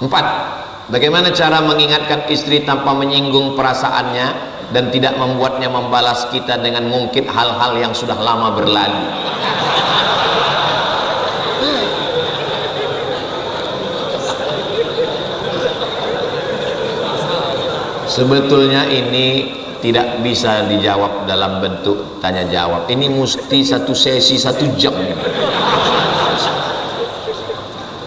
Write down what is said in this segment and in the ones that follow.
4. Bagaimana cara mengingatkan istri tanpa menyinggung perasaannya dan tidak membuatnya membalas kita dengan mungkin hal-hal yang sudah lama berlalu? Sebetulnya ini tidak bisa dijawab dalam bentuk tanya jawab. Ini mesti satu sesi 1 jam.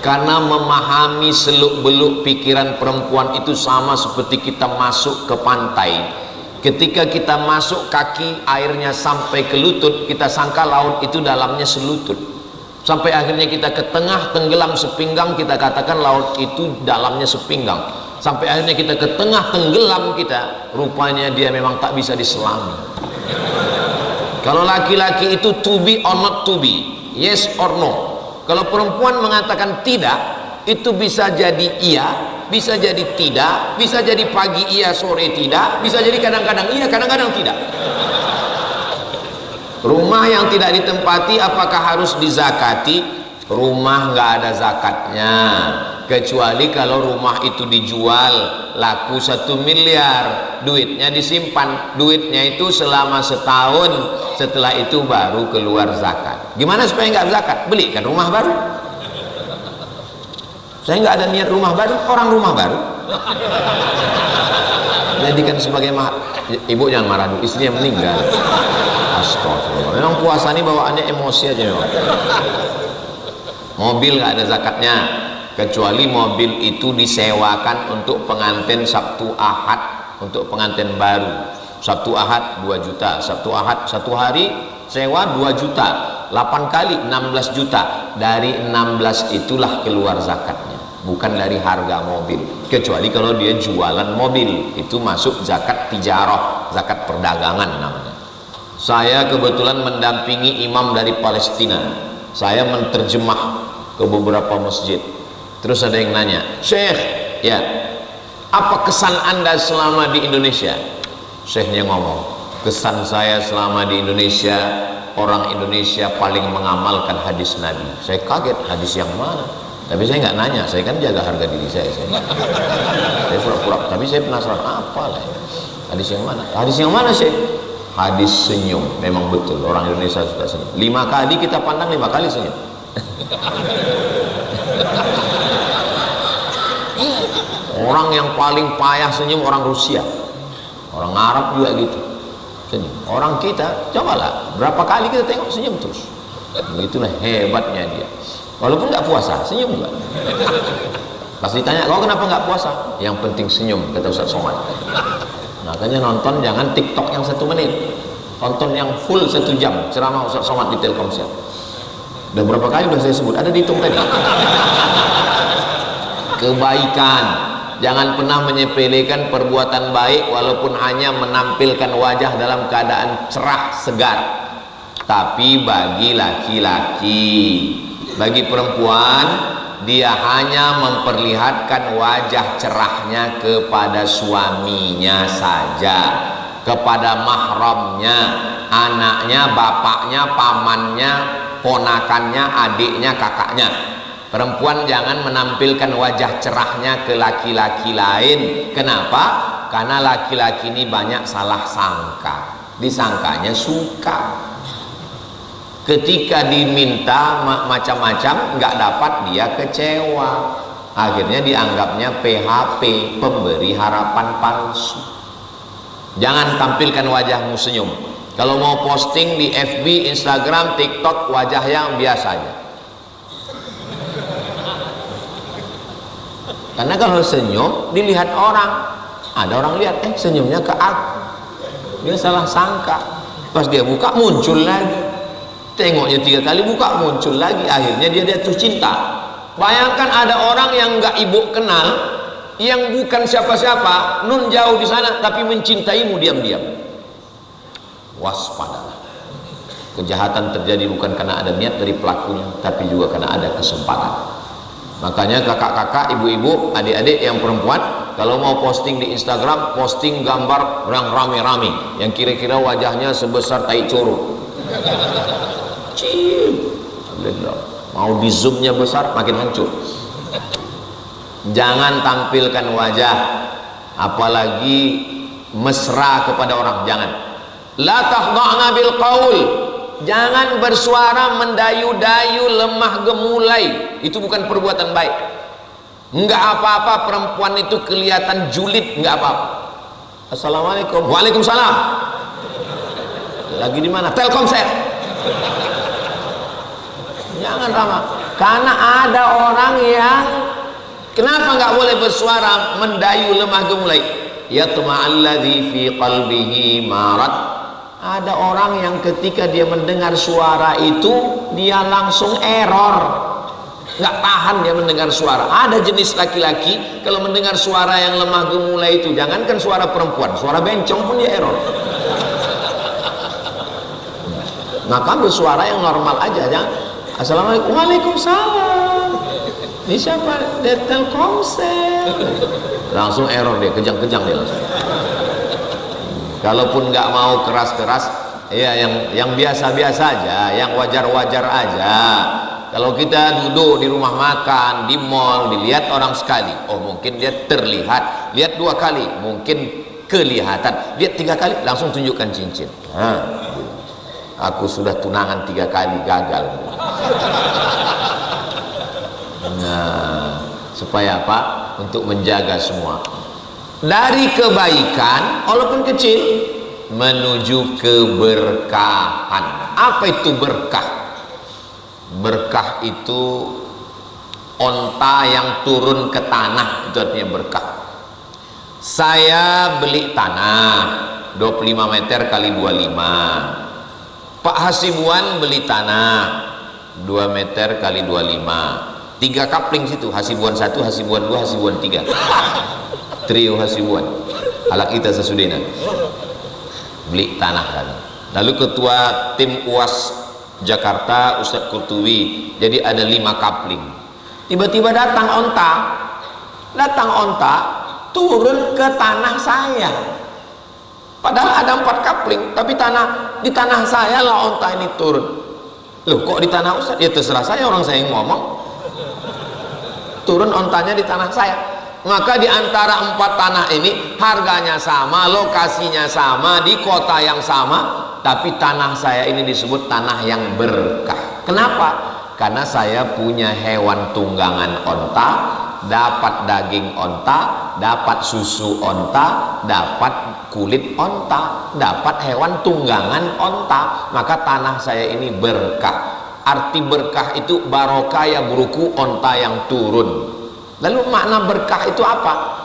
Karena memahami seluk-beluk pikiran perempuan itu sama seperti kita masuk ke pantai. Ketika kita masuk kaki airnya sampai ke lutut, kita sangka laut itu dalamnya selutut. Sampai akhirnya kita ke tengah tenggelam sepinggang, kita katakan laut itu dalamnya sepinggang. Sampai akhirnya kita ke tengah tenggelam, kita rupanya dia memang tak bisa diselami. Kalau laki-laki itu to be or not to be, yes or no. Kalau perempuan mengatakan tidak, itu bisa jadi iya, bisa jadi tidak, bisa jadi pagi iya sore tidak, bisa jadi kadang-kadang iya kadang-kadang tidak. Rumah yang tidak ditempati apakah harus dizakati? Rumah nggak ada zakatnya, kecuali kalau rumah itu dijual laku 1 miliar, duitnya disimpan, duitnya itu selama setahun, setelah itu baru keluar zakat. Gimana supaya nggak zakat? Belikan rumah baru. Saya nggak ada niat rumah baru, orang rumah baru jadikan sebagai mahar. Ibu jangan marah dulu, istrinya meninggal. Astagfirullah, memang puasa ini bawaannya emosi aja memang. Mobil nggak ada zakatnya, kecuali mobil itu disewakan untuk pengantin Sabtu Ahad, untuk pengantin baru. Sabtu Ahad 2 juta, Sabtu Ahad 1 hari sewa 2 juta, 8 kali 16 juta. Dari 16 itulah keluar zakatnya, bukan dari harga mobil. Kecuali kalau dia jualan mobil, itu masuk zakat tijarah, zakat perdagangan namanya. Saya kebetulan mendampingi imam dari Palestina. Saya menerjemah ke beberapa masjid. Terus ada yang nanya, Syekh, ya, apa kesan Anda selama di Indonesia? Syekhnya ngomong, kesan saya selama di Indonesia, orang Indonesia paling mengamalkan hadis Nabi. Saya kaget, hadis yang mana? Tapi saya nggak nanya, saya kan jaga harga diri saya. Saya pura-pura, tapi saya penasaran, apa lah ya? Hadis yang mana? Hadis yang mana, Syekh? Hadis senyum. Memang betul, orang Indonesia suka senyum. 5 kali kita pandang, 5 kali senyum. Orang yang paling payah senyum orang Rusia, orang Arab juga gitu senyum. Orang kita, cobalah berapa kali kita tengok senyum terus. Begitulah hebatnya dia. Walaupun nggak puasa, senyum juga. Pas ditanya, kau kenapa nggak puasa? Yang penting senyum, kata Ustaz Somad. Makanya nonton jangan TikTok yang 1 menit, tonton yang full 1 jam ceramah Ustaz Somad di Telkomsel. Dan berapa kali sudah saya sebut, ada dihitung tadi. Kebaikan, jangan pernah menyepelekan perbuatan baik walaupun hanya menampilkan wajah dalam keadaan cerah segar. Tapi bagi laki-laki, bagi perempuan, dia hanya memperlihatkan wajah cerahnya kepada suaminya saja, kepada mahramnya, anaknya, bapaknya, pamannya, ponakannya, adiknya, kakaknya. Perempuan jangan menampilkan wajah cerahnya ke laki-laki lain. Kenapa? Karena laki-laki ini banyak salah sangka, disangkanya suka. Ketika diminta macam-macam nggak dapat, dia kecewa, akhirnya dianggapnya PHP, pemberi harapan palsu. Jangan tampilkan wajahmu senyum. Kalau mau posting di FB, Instagram, TikTok, wajah yang biasa aja. Karena kalau senyum dilihat orang, ada orang lihat, senyumnya ke aku, dia salah sangka. Pas dia buka muncul lagi, tengoknya 3 kali, buka muncul lagi, akhirnya dia jatuh cinta. Bayangkan ada orang yang nggak ibu kenal, yang bukan siapa-siapa, nun jauh di sana, tapi mencintaimu diam-diam. Waspadalah. Kejahatan terjadi bukan karena ada niat dari pelakunya, tapi juga karena ada kesempatan. Makanya kakak-kakak, ibu-ibu, adik-adik yang perempuan, kalau mau posting di Instagram, posting gambar yang rame-rame, yang kira-kira wajahnya sebesar tai curug. Mau di zoomnya besar makin hancur. Jangan tampilkan wajah, apalagi mesra kepada orang, jangan. La takhda'na bil qaul, jangan bersuara mendayu-dayu, lemah gemulai. Itu bukan perbuatan baik. Enggak apa-apa perempuan itu kelihatan julid, enggak apa-apa. Assalamualaikum. Waalaikumsalam. Lagi di mana? Telkomsel. Jangan ramah. Karena ada orang yang kenapa nggak boleh bersuara mendayu, lemah gemulai? Yatma'alladzi fi qalbihi marad. Ada orang yang ketika dia mendengar suara itu dia langsung error, nggak tahan dia mendengar suara. Ada jenis laki-laki kalau mendengar suara yang lemah gemulai itu, jangankan suara perempuan, suara bencong pun dia error. Maka bersuara yang normal aja, jangan. Assalamualaikum. Waalaikumsalam. Ini siapa? Dia Telkomsel. Langsung error dia, kejang-kejang dia langsung. Kalaupun nggak mau keras-keras, ya yang biasa-biasa aja, yang wajar-wajar aja. Kalau kita duduk di rumah makan, di mall, dilihat orang sekali, oh mungkin dia terlihat, lihat 2 kali, mungkin kelihatan, lihat 3 kali, langsung tunjukkan cincin. Aku sudah tunangan 3 kali, gagal. Nah, supaya apa? Untuk menjaga semua dari kebaikan walaupun kecil menuju keberkahan. Apa itu berkah? Berkah itu onta yang turun ke tanah, itu artinya berkah. Saya beli tanah 25 meter kali 25. Pak Hasibuan beli tanah 2 meter kali 25. 3 kapling situ, Hasibuan 1, Hasibuan 2, Hasibuan 3. Trio Hasibuan. Halak kita sesudena. Beli tanah kan. Lalu ketua tim UAS Jakarta Ustadz Kurtubi, jadi ada 5 kapling. Tiba-tiba datang onta turun ke tanah saya. Padahal ada 4 kapling, tapi di tanah saya lah onta ini turun. Loh, kok di tanah Ustadz? Ya terserah saya, orang saya yang ngomong. Turun ontanya di tanah saya. Maka di antara 4 tanah ini harganya sama, lokasinya sama, di kota yang sama, tapi tanah saya ini disebut tanah yang berkah. Kenapa? Karena saya punya hewan tunggangan onta, dapat daging onta, dapat susu onta, dapat kulit onta, dapat hewan tunggangan onta. Maka tanah saya ini berkah. Arti berkah itu barokah ya buruku, onta yang turun. Lalu makna berkah itu apa?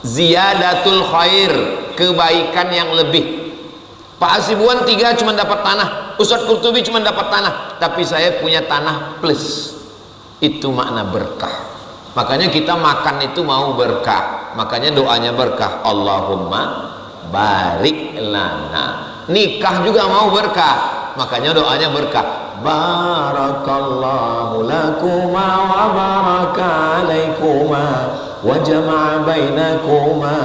Ziyadatul khair, kebaikan yang lebih. Pak Hasibuan 3 cuma dapat tanah, Ustadz Kurtubi cuma dapat tanah, tapi saya punya tanah plus. Itu makna berkah. Makanya kita makan itu mau berkah, makanya doanya berkah, Allahumma barik lana. Nikah juga mau berkah, makanya doanya berkah, barakallahu lakuma wa baraka alaikuma wa jama'a bainakuma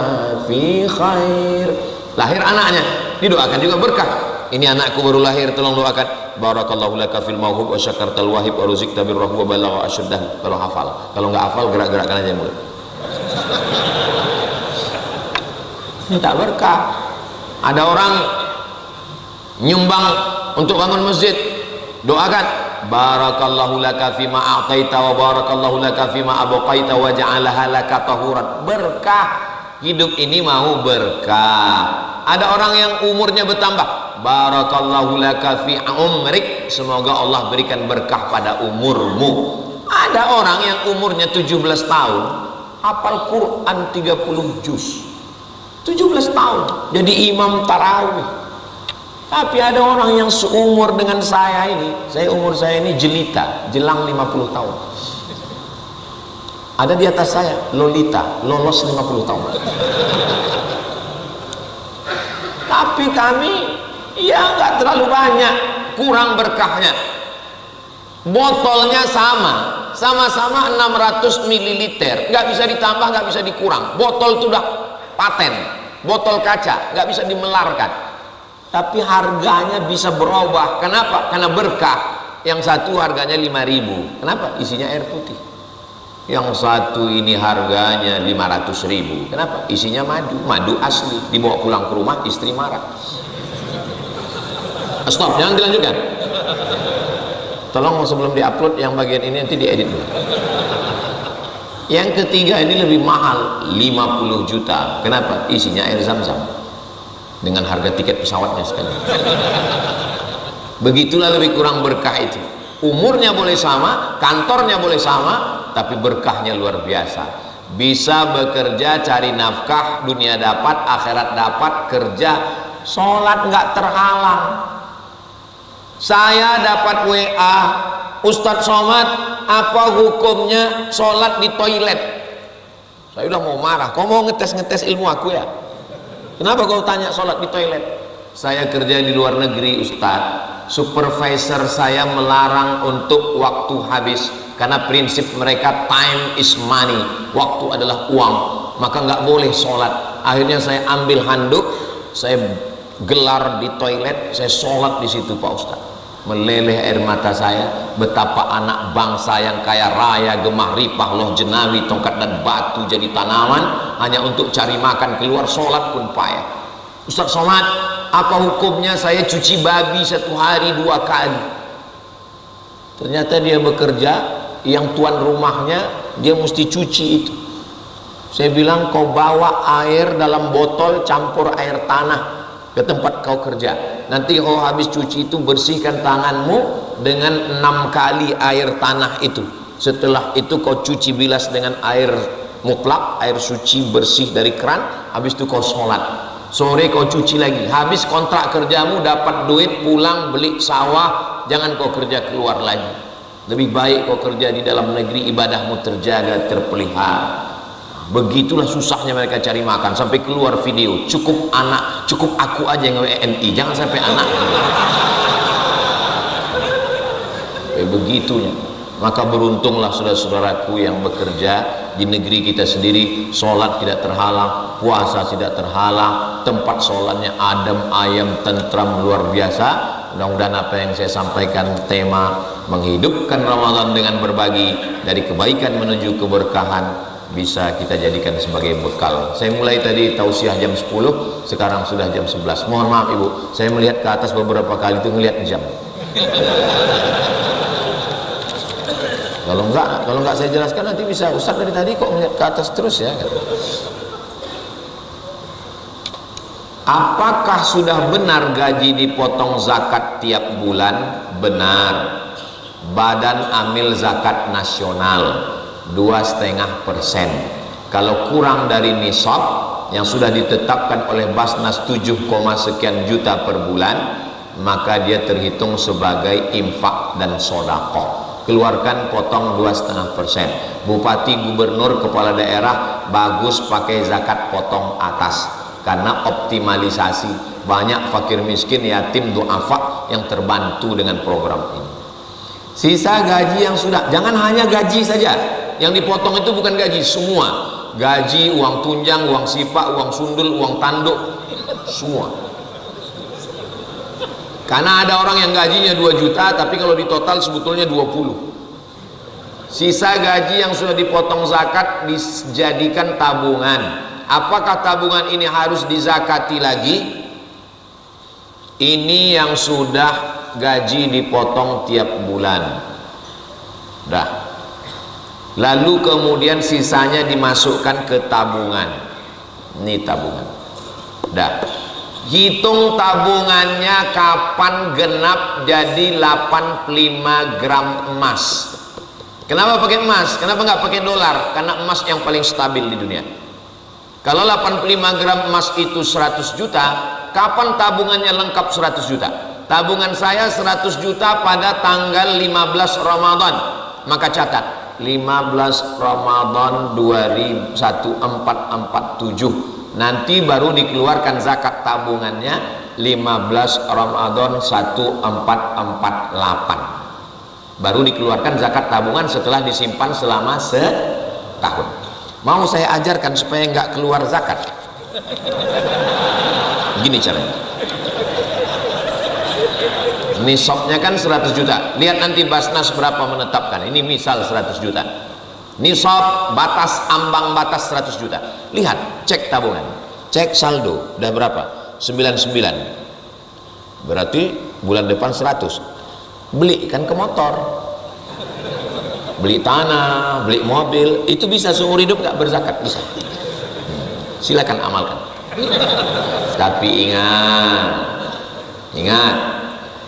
fi khair. Lahir anaknya didoakan juga berkah. Ini anakku baru lahir, tolong doakan barakallahu laka fil mauhub wa syakartal wahib wa ruzikta birrahu wa balagha asyuddah. Kalau hafal, kalau nggak hafal gerak-gerakkan aja mulut. Minta berkah. Ada orang nyumbang untuk bangun masjid, doakan barakallahu laka fima a'taita wa barakallahu laka fima abqaita wa ja'alaha laka tahuran. Berkah. Hidup ini mau berkah. Ada orang yang umurnya bertambah, barakallahu laka fi umrik, semoga Allah berikan berkah pada umurmu. Ada orang yang umurnya 17 tahun hafal Quran 30 juz, 17 tahun jadi imam tarawih. Tapi ada orang yang seumur dengan saya ini, umur saya ini jelita, jelang 50 tahun. Ada di atas saya, Lolita, lolos 50 tahun. Tapi kami, ya nggak terlalu banyak, kurang berkahnya. Botolnya sama-sama 600 ml, nggak bisa ditambah, nggak bisa dikurang. Botol itu udah paten, botol kaca, nggak bisa dimelarkan. Tapi harganya bisa berubah. Kenapa? Karena berkah. Yang satu harganya 5.000. Kenapa? Isinya air putih. yang satu ini harganya 500.000. Kenapa? Isinya madu asli, dibawa pulang ke rumah istri marah. Stop, jangan dilanjutkan. Tolong sebelum diupload yang bagian ini nanti diedit dulu. Yang ketiga ini lebih mahal, 50 juta. Kenapa? Isinya air zam-zam dengan harga tiket pesawatnya sekali. Begitulah lebih kurang berkah itu. Umurnya boleh sama, kantornya boleh sama, tapi berkahnya luar biasa. Bisa bekerja, cari nafkah, dunia dapat, akhirat dapat, kerja, sholat nggak terhalang. Saya dapat WA, Ustadz Somad, apa hukumnya sholat di toilet? Saya udah mau marah. Kau mau ngetes ilmu aku ya? Kenapa kau tanya sholat di toilet? Saya kerja di luar negeri, Ustadz. Supervisor saya melarang untuk waktu habis, karena prinsip mereka time is money, waktu adalah uang, maka nggak boleh sholat. Akhirnya saya ambil handuk, saya gelar di toilet, saya sholat di situ Pak Ustadz. Meleleh air mata saya, betapa anak bangsa yang kaya raya, gemah ripah, loh jenawi, tongkat dan batu jadi tanaman hanya untuk cari makan, keluar sholat pun payah. Ustadz Somad, apa hukumnya saya cuci babi 1 hari 2 kali? Ternyata dia bekerja, yang tuan rumahnya dia mesti cuci itu. Saya bilang, kau bawa air dalam botol campur air tanah ke tempat kau kerja. Nanti kau habis cuci itu, bersihkan tanganmu dengan 6 kali air tanah itu. Setelah itu kau cuci bilas dengan air mutlak, air suci bersih dari keran. Habis itu kau sholat. Sore kau cuci lagi. Habis kontrak kerjamu, dapat duit, pulang beli sawah, jangan kau kerja keluar lagi. Lebih baik kau kerja di dalam negeri, ibadahmu terjaga, terpelihara. Begitulah susahnya mereka cari makan, sampai keluar video, cukup aku aja yang WNI, jangan sampai anak. Begitunya. Maka beruntunglah saudara-saudaraku yang bekerja di negeri kita sendiri, sholat tidak terhalang, puasa tidak terhalang, tempat sholatnya adem, ayem, tentram, luar biasa. Mudah-mudahan apa yang saya sampaikan, tema menghidupkan Ramadan dengan berbagi dari kebaikan menuju keberkahan, bisa kita jadikan sebagai bekal. Saya mulai tadi tausiah jam 10, sekarang sudah jam 11. Mohon maaf Ibu, saya melihat ke atas beberapa kali itu ngelihat jam. Kalau enggak saya jelaskan nanti bisa, Ustaz dari tadi kok melihat ke atas terus ya. Apakah sudah benar gaji dipotong zakat tiap bulan? Benar. Badan amil zakat nasional 2,5%. Kalau kurang dari nisab yang sudah ditetapkan oleh Basnas 7, sekian juta per bulan, maka dia terhitung sebagai infak dan sodaqah. Keluarkan, potong 2,5%. Bupati, gubernur, kepala daerah bagus pakai zakat potong atas, karena optimalisasi. Banyak fakir miskin, yatim, duafa yang terbantu dengan program ini. Sisa gaji yang sudah, jangan hanya gaji saja yang dipotong, itu bukan gaji semua, gaji, uang tunjang, uang sipak, uang sundul, uang tanduk, semua. Karena ada orang yang gajinya 2 juta tapi kalau ditotal sebetulnya 20. Sisa gaji yang sudah dipotong zakat dijadikan tabungan. Apakah tabungan ini harus dizakati lagi? Ini yang sudah gaji dipotong tiap bulan. Dah. Lalu kemudian sisanya dimasukkan ke tabungan. Ini tabungan. Dah. Hitung tabungannya kapan genap jadi 85 gram emas. Kenapa pakai emas? Kenapa nggak pakai dolar? Karena emas yang paling stabil di dunia. Kalau 85 gram emas itu 100 juta, kapan tabungannya lengkap 100 juta? Tabungan saya 100 juta pada tanggal 15 Ramadan. Maka catat, 15 Ramadan 1447. Nanti baru dikeluarkan zakat tabungannya 15 Ramadan 1448. Baru dikeluarkan zakat tabungan setelah disimpan selama setahun. Mau saya ajarkan supaya nggak keluar zakat. Gini caranya. Nisabnya kan 100 juta. Lihat nanti Basnas berapa menetapkan. Ini misal 100 juta. nisab, batas ambang batas 100 juta. Lihat, cek tabungan, cek saldo, udah berapa? 99. Berarti bulan depan 100. Belikan ke motor, beli tanah, beli mobil, itu bisa seumur hidup nggak berzakat? Bisa. Silakan amalkan. Tapi ingat,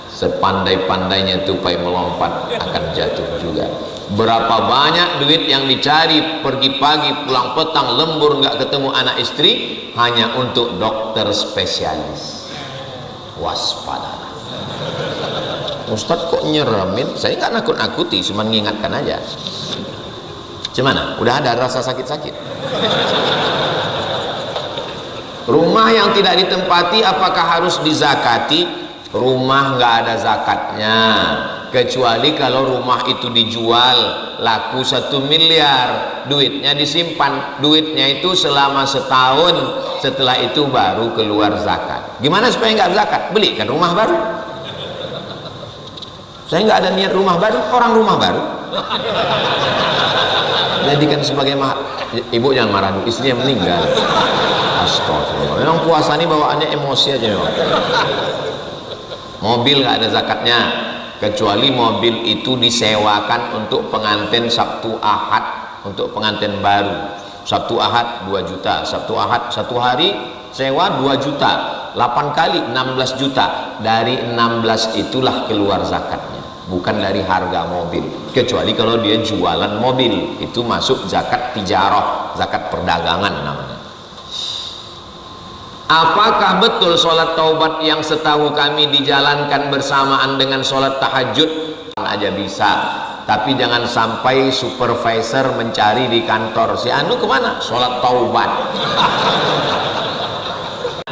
sepandai-pandainya tupai melompat akan jatuh juga. Berapa banyak duit yang dicari, pergi pagi pulang petang, lembur nggak ketemu anak istri hanya untuk dokter spesialis. Waspadalah. Ustadz kok nyeremin? Saya nggak nakut-nakuti, cuma mengingatkan aja. Gimana? Udah ada rasa sakit-sakit? Rumah yang tidak ditempati apakah harus dizakati? Rumah nggak ada zakatnya, kecuali kalau rumah itu dijual laku 1 miliar, duitnya disimpan, duitnya itu selama setahun, setelah itu baru keluar zakat. Gimana supaya nggak zakat? Belikan rumah baru. Saya nggak ada niat rumah baru, orang rumah baru jadikan sebagai ibu jangan marah dulu, istrinya meninggal. Astagfirullah, memang puasa ini bawaannya emosi aja memang. Mobil nggak ada zakatnya, kecuali mobil itu disewakan untuk pengantin Sabtu Ahad, untuk pengantin baru. Sabtu Ahad 2 juta, Sabtu Ahad 1 hari sewa 2 juta, 8 kali 16 juta. Dari 16 itulah keluar zakatnya, bukan dari harga mobil. Kecuali kalau dia jualan mobil, itu masuk zakat tijarah, zakat perdagangan namanya. Apakah betul sholat taubat yang setahu kami dijalankan bersamaan dengan sholat tahajud? Aja bisa, tapi jangan sampai supervisor mencari di kantor, si anu kemana? Sholat taubat.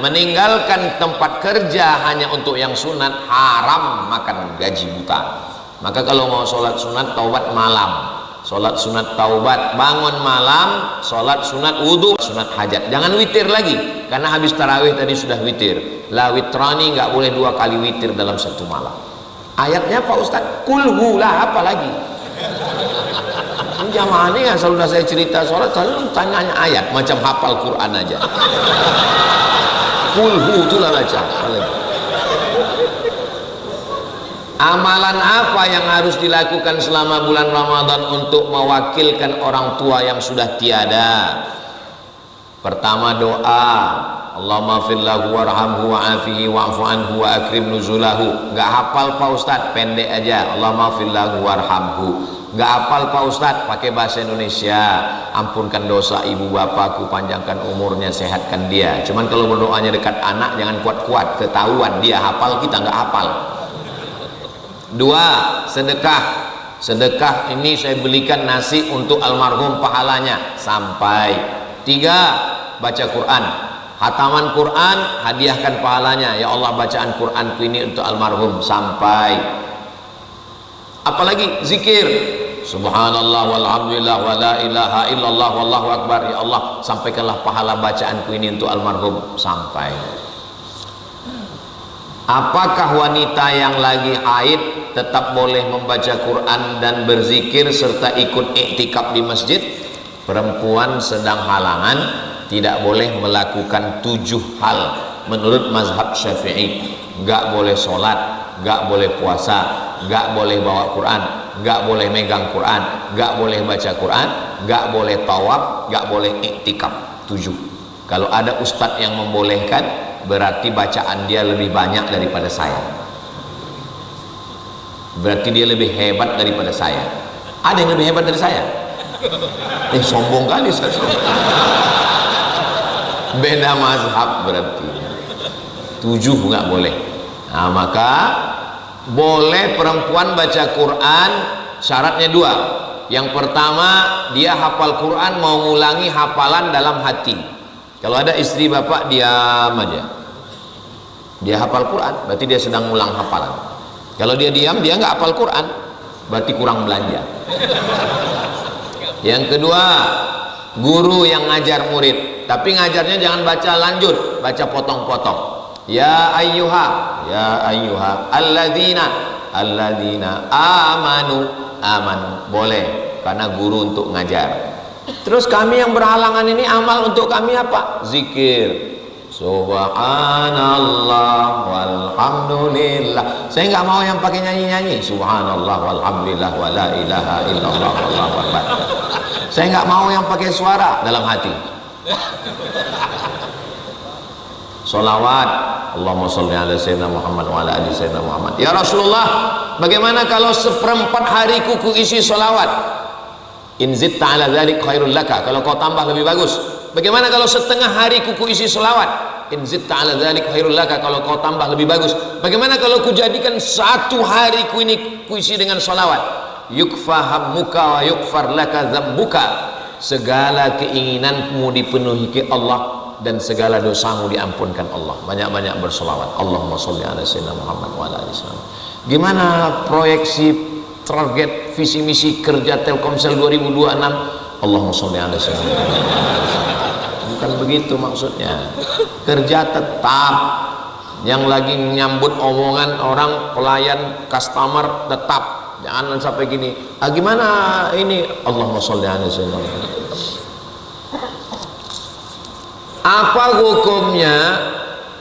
Meninggalkan tempat kerja hanya untuk yang sunat, haram makan gaji buta. Maka kalau mau sholat sunat taubat malam, sholat sunat taubat bangun malam, sholat sunat wudhu, sunat hajat, jangan witir lagi, karena habis tarawih tadi sudah witir. La witrani, nggak boleh 2 kali witir dalam 1 malam. Ayatnya Pak Ustadz, kulhu lah, apa lagi? Jamaah ini asal udah saya cerita sholat selalu tanyanya ayat, macam hafal Quran aja. Kulhu itulah baca. Amalan apa yang harus dilakukan selama bulan Ramadan untuk mewakilkan orang tua yang sudah tiada? Pertama doa, Allahumma fillahu warhamhu wa'afihi wa'fu anhu wa akrim nuzulahu. Gak hafal Pak Ustadz, pendek aja, Allahumma fillahu warhamhu. Gak hafal Pak Ustadz, pakai bahasa Indonesia, ampunkan dosa ibu bapakku, panjangkan umurnya, sehatkan dia. Cuman kalau berdoanya dekat anak jangan kuat-kuat, ketahuan dia hafal, kita gak hafal. 2. Sedekah. Sedekah ini saya belikan nasi untuk almarhum, pahalanya sampai. 3. Baca Quran, hataman Quran, hadiahkan pahalanya. Ya Allah, bacaan Quranku ini untuk almarhum, sampai. Apalagi zikir, subhanallah walhamdulillah wa la ilaha illallah wallahu akbar. Ya Allah, sampaikanlah pahala bacaanku ini untuk almarhum, sampai. Apakah wanita yang lagi haid tetap boleh membaca Quran dan berzikir serta ikut iktikaf di masjid? Perempuan sedang halangan tidak boleh melakukan 7 hal menurut mazhab Syafi'i. Gak boleh sholat, gak boleh puasa, gak boleh bawa Quran, gak boleh megang Quran, gak boleh baca Quran, gak boleh tawaf, gak boleh iktikaf. 7. Kalau ada ustadz yang membolehkan, berarti bacaan dia lebih banyak daripada saya, berarti dia lebih hebat daripada saya. Ada yang lebih hebat dari saya? Sombong kali saya. Beda mazhab berarti. 7 nggak boleh. Nah, maka boleh perempuan baca Quran, syaratnya 2. Yang pertama, dia hafal Quran, mau ngulangi hafalan dalam hati. Kalau ada istri bapak diam aja, dia hafal Quran, berarti dia sedang ngulang hafalan. Kalau dia diam, dia nggak hafal Quran, berarti kurang belanja. Yang kedua, guru yang ngajar murid, tapi ngajarnya jangan baca lanjut, baca potong-potong. Ya ayyuha alladzina amanu, boleh. karena guru untuk ngajar. Terus kami yang berhalangan ini amal untuk kami apa? Zikir. Subhanallah walhamdulillah. Saya nggak mau yang pakai nyanyi-nyanyi. Subhanallah walhamdulillah wa la ilaha illallah wallahu akbar. Saya nggak mau yang pakai suara dalam hati. Solawat, Allahumma sholli ala sayyidina Muhammad wa ala ali sayyidina Muhammad. Ya Rasulullah, bagaimana kalau seperempat hariku ku isi solawat? In zitta ala dzalik khairul laka. Kalau kau tambah lebih bagus. Bagaimana kalau setengah hariku ku isi solawat? In zitta ala dzalik khairul laka. Kalau kau tambah lebih bagus. Bagaimana kalau ku jadikan satu hariku ini ku isi dengan solawat? Yukfa hammuka wa yukfar laka dzambuka. Segala keinginanmu dipenuhi ke Allah dan segala dosamu diampunkan Allah. Banyak-banyak bersolawat. Allahumma sholli ala sayyidina Muhammad wa ala ali sayyidina. Gimana proyeksi target visi misi kerja Telkomsel 2026? Allahumma sholli ala sayyidina Muhammad. Bukan begitu maksudnya. Kerja tetap. Yang lagi menyambut omongan orang, pelayan, customer tetap. Jangan sampai gini. Gimana ini? Allahumma sholli ala sayyidina Muhammad. Apa hukumnya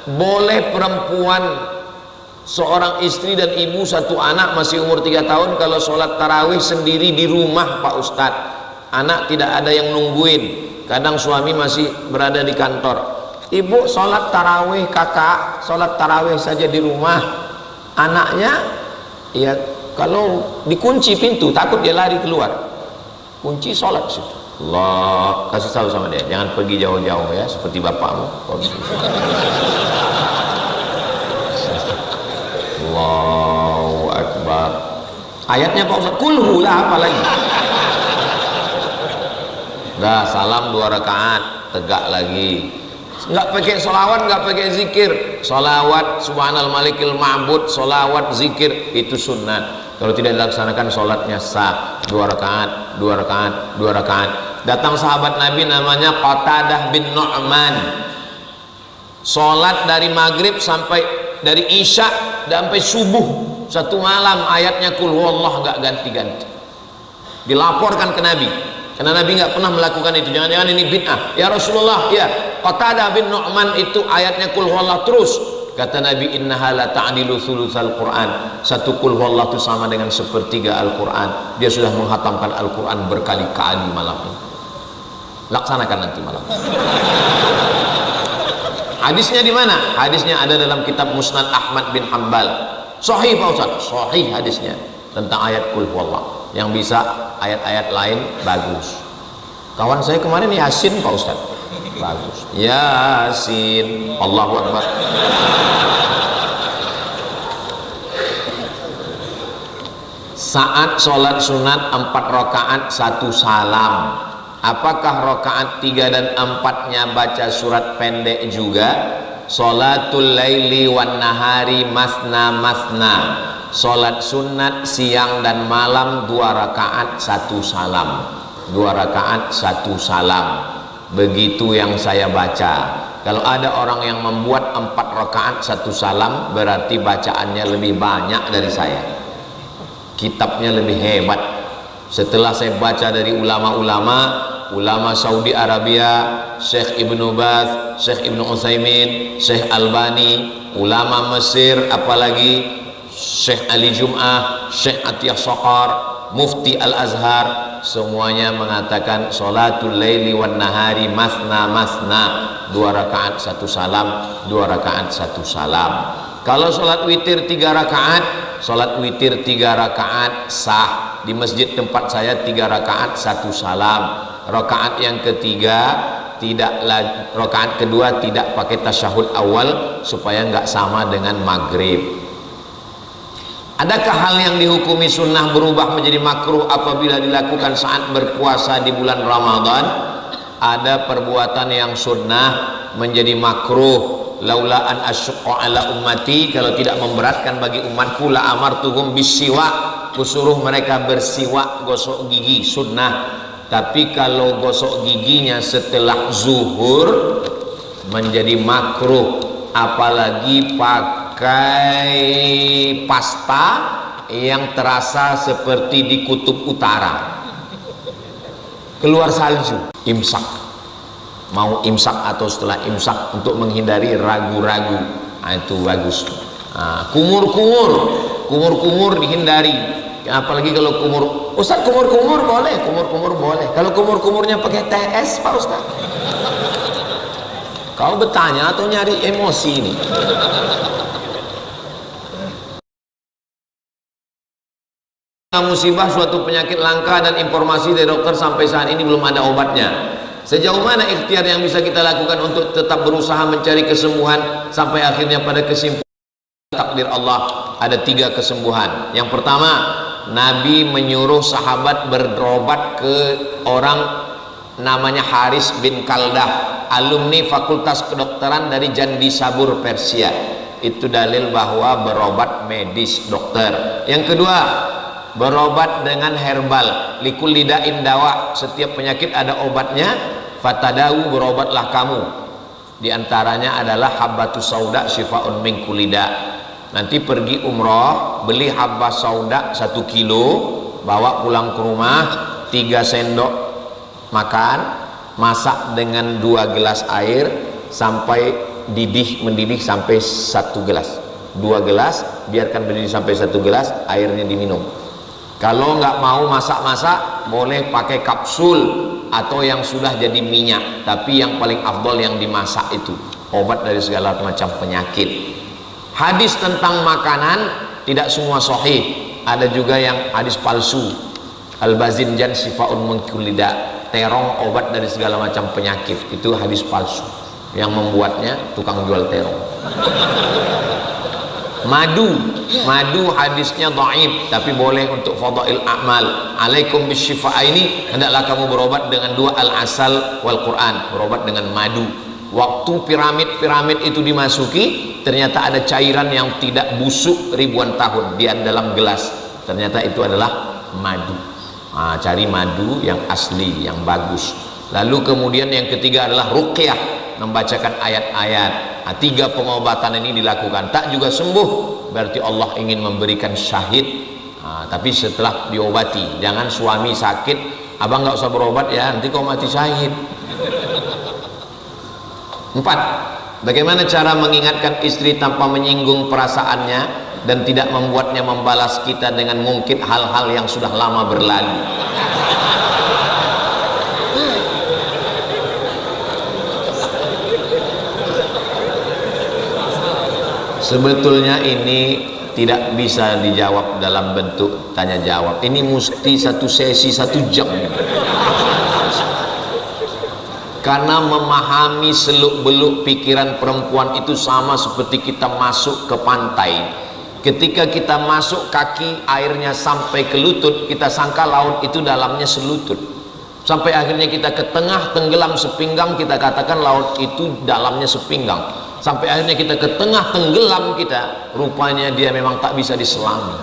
boleh perempuan seorang istri dan ibu satu anak masih umur 3 tahun kalau sholat tarawih sendiri di rumah Pak Ustadz? Anak tidak ada yang nungguin, kadang suami masih berada di kantor. Ibu sholat tarawih, kakak sholat tarawih saja di rumah, anaknya ya kalau dikunci pintu takut dia lari keluar, kunci sholat situ. Allah, kasih tahu sama dia, jangan pergi jauh-jauh ya, seperti bapakmu. Allahu Akbar. Ayatnya Pak Ustaz, kulhu lah apa lagi? Dah salam 2 rakaat, tegak lagi. Nggak pakai solawat, nggak pakai zikir. Solawat subhanal malikil ma'bud, solawat zikir itu sunnah. Kalau tidak dilaksanakan sholatnya sah. 2 rakaat, 2 rakaat, 2 rakaat. Datang sahabat Nabi namanya Qatadah bin Nu'man, sholat dari maghrib sampai dari isya sampai subuh, satu malam ayatnya kul huwallah nggak ganti-ganti. Dilaporkan ke Nabi karena Nabi nggak pernah melakukan itu. Jangan-jangan ini bid'ah. Ya Rasulullah, ya Qatadah bin Nu'man itu ayatnya kul huwallah terus. Kata Nabi, innaha la ta'dilu thulutsal Qur'an. Satu kul huwallah itu sama dengan sepertiga Al-Qur'an. Dia sudah menghatamkan Al-Qur'an berkali-kali malam ini. Laksanakan nanti malam. Hadisnya di mana? Hadisnya ada dalam kitab Musnad Ahmad bin Hanbal. Sahih Pak Ustaz, sahih hadisnya tentang ayat kul huwallah. Yang bisa ayat-ayat lain bagus. Kawan saya kemarin Yasin Pak Ustaz. Bagus. Yasin. Allahu Akbar. Saat sholat sunat 4 rakaat 1 salam, apakah rakaat 3 dan 4-nya baca surat pendek juga? Sholatul laili wan nahari masna masna. Sholat sunat siang dan malam 2 rakaat 1 salam. 2 rakaat 1 salam. Begitu yang saya baca. Kalau ada orang yang membuat 4 rakaat 1 salam, berarti bacaannya lebih banyak dari saya. Kitabnya lebih hebat. Setelah saya baca dari ulama Saudi Arabia, Syekh Ibnu Baz, Syekh Ibnu Utsaimin, Syekh Albani, ulama Mesir, apalagi Syekh Ali Jum'ah, Syekh Atiyah Saqar, Mufti Al-Azhar, semuanya mengatakan sholatul laili wan nahari masna masna, 2 rakaat 1 salam, 2 rakaat 1 salam. Kalau sholat witir 3 rakaat, sholat witir 3 rakaat sah. Di masjid tempat saya 3 rakaat 1 salam. Rakaat yang ketiga rakaat kedua tidak pakai tasyahud awal supaya nggak sama dengan maghrib. Adakah hal yang dihukumi sunnah berubah menjadi makruh apabila dilakukan saat berpuasa di bulan Ramadan? Ada perbuatan yang sunnah menjadi makruh. Laula an asyqa ala ummati, kalau tidak memberatkan bagi umatku, la amartuhum bisiwak, kusuruh mereka bersiwak, gosok gigi, sunnah. Tapi kalau gosok giginya setelah zuhur menjadi makruh, apalagi pakai pasta yang terasa seperti di kutub utara. keluar salju, imsak, mau imsak atau setelah imsak untuk menghindari ragu-ragu, nah, itu bagus. Kumur-kumur dihindari, apalagi kalau kumur, Ustaz kumur-kumur boleh, kalau kumur-kumurnya pakai TS Pak Ustaz, kau bertanya atau nyari emosi ini? Musibah suatu penyakit langka dan informasi dari dokter sampai saat ini belum ada obatnya. Sejauh mana ikhtiar yang bisa kita lakukan untuk tetap berusaha mencari kesembuhan sampai akhirnya pada kesimpulan takdir Allah? Ada 3 kesembuhan. Yang pertama, Nabi menyuruh sahabat berobat ke orang namanya Haris bin Kaldah, alumni Fakultas Kedokteran dari Jandisabur, Persia. Itu dalil bahwa berobat medis, dokter. Yang kedua, berobat dengan herbal, likul lidain dawa, setiap penyakit ada obatnya. Fatadawu, berobatlah kamu. Di antaranya adalah habbatus sauda syifaun min kulida. Nanti pergi umroh, beli habbas sauda 1 kilo, bawa pulang ke rumah, 3 sendok makan, masak dengan 2 gelas air sampai mendidih sampai 1 gelas. 2 gelas, biarkan mendidih sampai 1 gelas, airnya diminum. Kalau nggak mau masak-masak, boleh pakai kapsul atau yang sudah jadi minyak, tapi yang paling afdol yang dimasak itu, obat dari segala macam penyakit. Hadis tentang makanan tidak semua sahih, ada juga yang hadis palsu. Al-bazinjan sifaun min kulida, terong obat dari segala macam penyakit, itu hadis palsu, yang membuatnya tukang jual terong. Madu hadisnya dhaif, tapi boleh untuk fadail a'mal. Alaikum bisyifa'aini, hendaklah kamu berobat dengan 2 al-asal wal Quran, berobat dengan madu. Waktu piramid itu dimasuki, ternyata ada cairan yang tidak busuk ribuan tahun di dalam gelas, ternyata itu adalah madu. Cari madu yang asli, yang bagus. Lalu kemudian yang ketiga adalah ruqyah, membacakan ayat-ayat. 3 pengobatan ini dilakukan, tak juga sembuh, berarti Allah ingin memberikan syahid. Tapi setelah diobati, jangan suami sakit, abang nggak usah berobat ya, nanti kau mati syahid. 4. Bagaimana cara mengingatkan istri tanpa menyinggung perasaannya dan tidak membuatnya membalas kita dengan mungkin hal-hal yang sudah lama berlalu? Sebetulnya ini tidak bisa dijawab dalam bentuk tanya jawab. Ini mesti satu sesi 1 jam. Karena memahami seluk-beluk pikiran perempuan itu sama seperti kita masuk ke pantai. Ketika kita masuk, kaki airnya sampai ke lutut, kita sangka laut itu dalamnya selutut. Sampai akhirnya kita ke tengah, tenggelam sepinggang, kita katakan laut itu dalamnya sepinggang. Sampai akhirnya kita ke tengah, tenggelam kita, rupanya dia memang tak bisa diselami.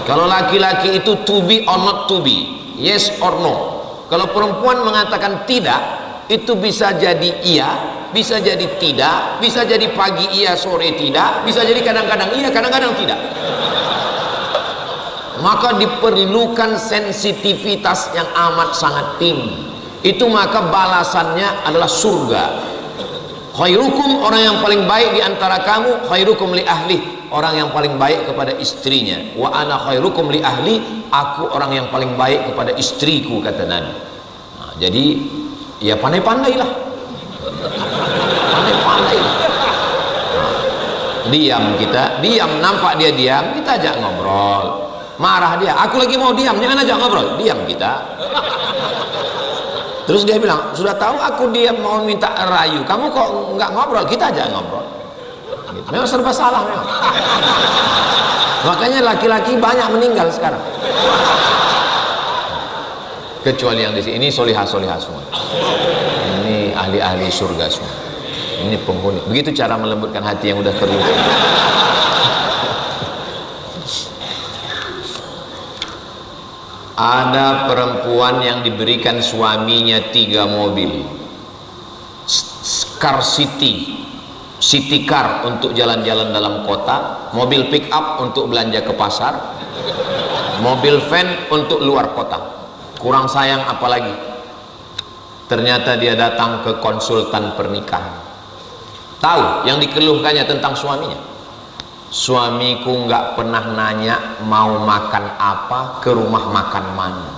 Kalau laki-laki itu to be or not to be, yes or no. Kalau perempuan mengatakan tidak, itu bisa jadi iya, bisa jadi tidak, bisa jadi pagi iya, sore tidak, bisa jadi kadang-kadang iya, kadang-kadang tidak. Maka diperlukan sensitivitas yang amat sangat tinggi. Itu maka balasannya adalah surga. Khairukum, orang yang paling baik di antara kamu, khairukum li ahli, orang yang paling baik kepada istrinya. Wa ana khairukum li ahli, aku orang yang paling baik kepada istriku, kata Nabi. Jadi ya pandai-pandailah, pandai-pandailah. Diam kita, diam, nampak dia diam, kita ajak ngobrol. Marah dia, aku lagi mau diam, jangan ajak ngobrol, diam kita. Terus dia bilang, sudah tahu aku diam mau minta rayu, kamu kok nggak ngobrol, kita aja ngobrol. Gitu. Memang serba salah memang. Makanya laki-laki banyak meninggal sekarang. Kecuali yang di sini, ini solihah-solihah semua. Ini ahli-ahli surga semua. Ini penghuni. Begitu cara melembutkan hati yang udah terluka. Ada perempuan yang diberikan suaminya 3 mobil, car city car untuk jalan-jalan dalam kota, mobil pick up untuk belanja ke pasar, mobil van untuk luar kota. kurang sayang apalagi. Ternyata dia datang ke konsultan pernikahan. Tahu yang dikeluhkannya tentang suaminya? Suamiku nggak pernah nanya mau makan apa, ke rumah makan mana.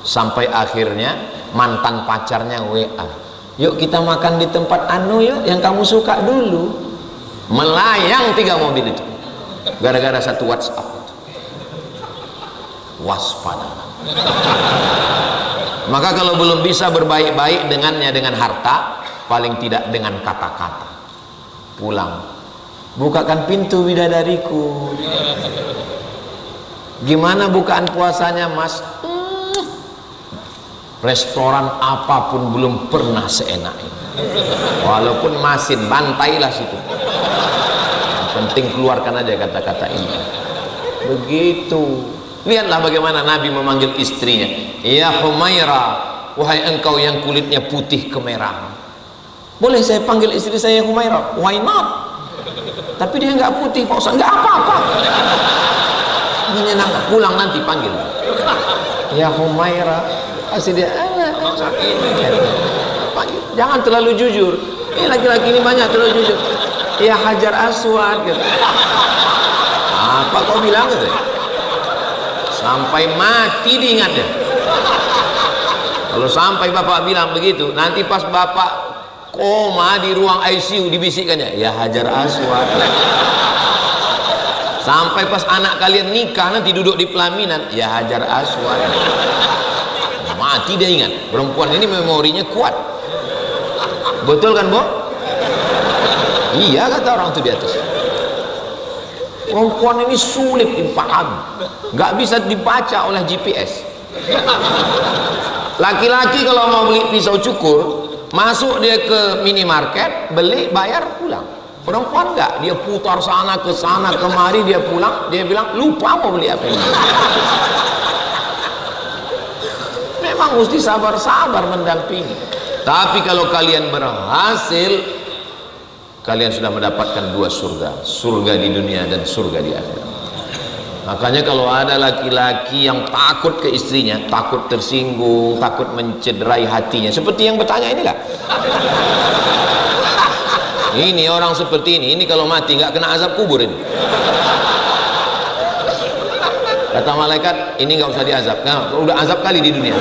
Sampai akhirnya mantan pacarnya WA, yuk kita makan di tempat anu yuk, yang kamu suka dulu. Melayang 3 mobil itu gara-gara satu WhatsApp. Waspada. Maka kalau belum bisa berbaik-baik dengannya dengan harta, paling tidak dengan kata-kata. Pulang, bukakan pintu bidadariku. Gimana bukaan puasanya, Mas? Restoran apapun belum pernah seenak ini. Walaupun masin, bantailah situ. Yang penting keluarkan aja kata-kata ini. Begitu. Lihatlah bagaimana Nabi memanggil istrinya, ya Humaira, wahai engkau yang kulitnya putih kemerahan. Boleh saya panggil istri saya Humaira? Why not? Tapi dia nggak putih, Pak Ustaz. Nggak apa-apa. Menyenangkan. Pulang nanti panggil, ya Humaira. Kasih dia panggil. Jangan terlalu jujur. Ini laki-laki ini banyak terlalu jujur. Ya Hajar Aswad gitu. Apa kau bilang gitu? Sampai mati diingatnya. Kalau sampai bapak bilang begitu, nanti pas bapak koma di ruang ICU dibisikkannya, ya Hajar Aswad. Sampai pas anak kalian nikah nanti duduk di pelaminan, ya Hajar Aswad. Mati dia ingat. Perempuan ini memorinya kuat. Betul kan, Bu? Iya kata orang itu di atas. Perempuan ini sulit dipahami, nggak bisa dibaca oleh GPS. Laki-laki kalau mau beli pisau cukur, masuk dia ke minimarket, beli, bayar, pulang. Perempuan nggak, dia putar sana ke sana kemari, dia pulang, dia bilang lupa mau beli apa ini. Memang mesti sabar-sabar mendampingi. Tapi kalau kalian berhasil, kalian sudah mendapatkan 2 surga, surga di dunia dan surga di akhirat. Makanya kalau ada laki-laki yang takut ke istrinya, takut tersinggung, takut mencederai hatinya, seperti yang bertanya inilah. Ini orang seperti ini kalau mati nggak kena azab kubur ini. Kata malaikat, ini nggak usah diazab, nah, udah azab kali di dunia.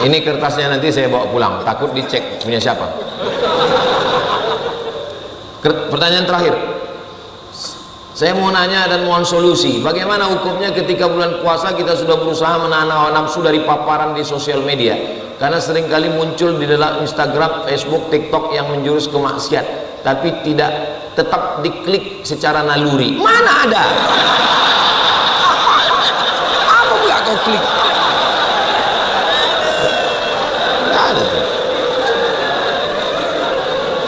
Ini kertasnya nanti saya bawa pulang, takut dicek punya siapa. Pertanyaan terakhir, saya mau nanya dan mohon solusi. Bagaimana hukumnya ketika bulan puasa kita sudah berusaha menahan hawa nafsu dari paparan di sosial media, karena seringkali muncul di dalam Instagram, Facebook, TikTok yang menjurus ke maksiat, tapi tidak tetap diklik secara naluri. Mana ada? Apa pula kau klik?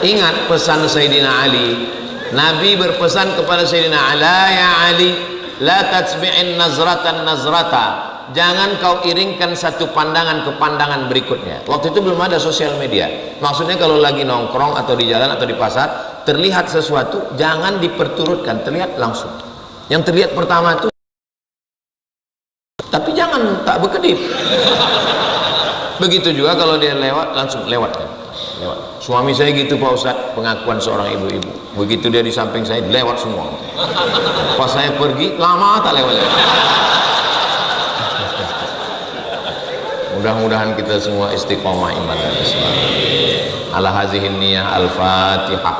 Ingat pesan Sayyidina Ali. Nabi berpesan kepada Sayyidina Ali, ya Ali, la tatsbi'in nazratan nazrata. Jangan kau iringkan satu pandangan ke pandangan berikutnya. Waktu itu belum ada sosial media. Maksudnya kalau lagi nongkrong atau di jalan atau di pasar, terlihat sesuatu, jangan diperturutkan, terlihat langsung. Yang terlihat pertama itu, tapi jangan tak berkedip. Begitu juga kalau dia lewat, langsung lewatkan. Lewat. Suami saya gitu Pak Ustadz, pengakuan seorang ibu-ibu. Begitu dia di samping saya, lewat semua. Pas saya pergi, lama tak lewat. Mudah-mudahan kita semua istiqomah iman dan Islam. Ala hazihin niyah al-Fatihah.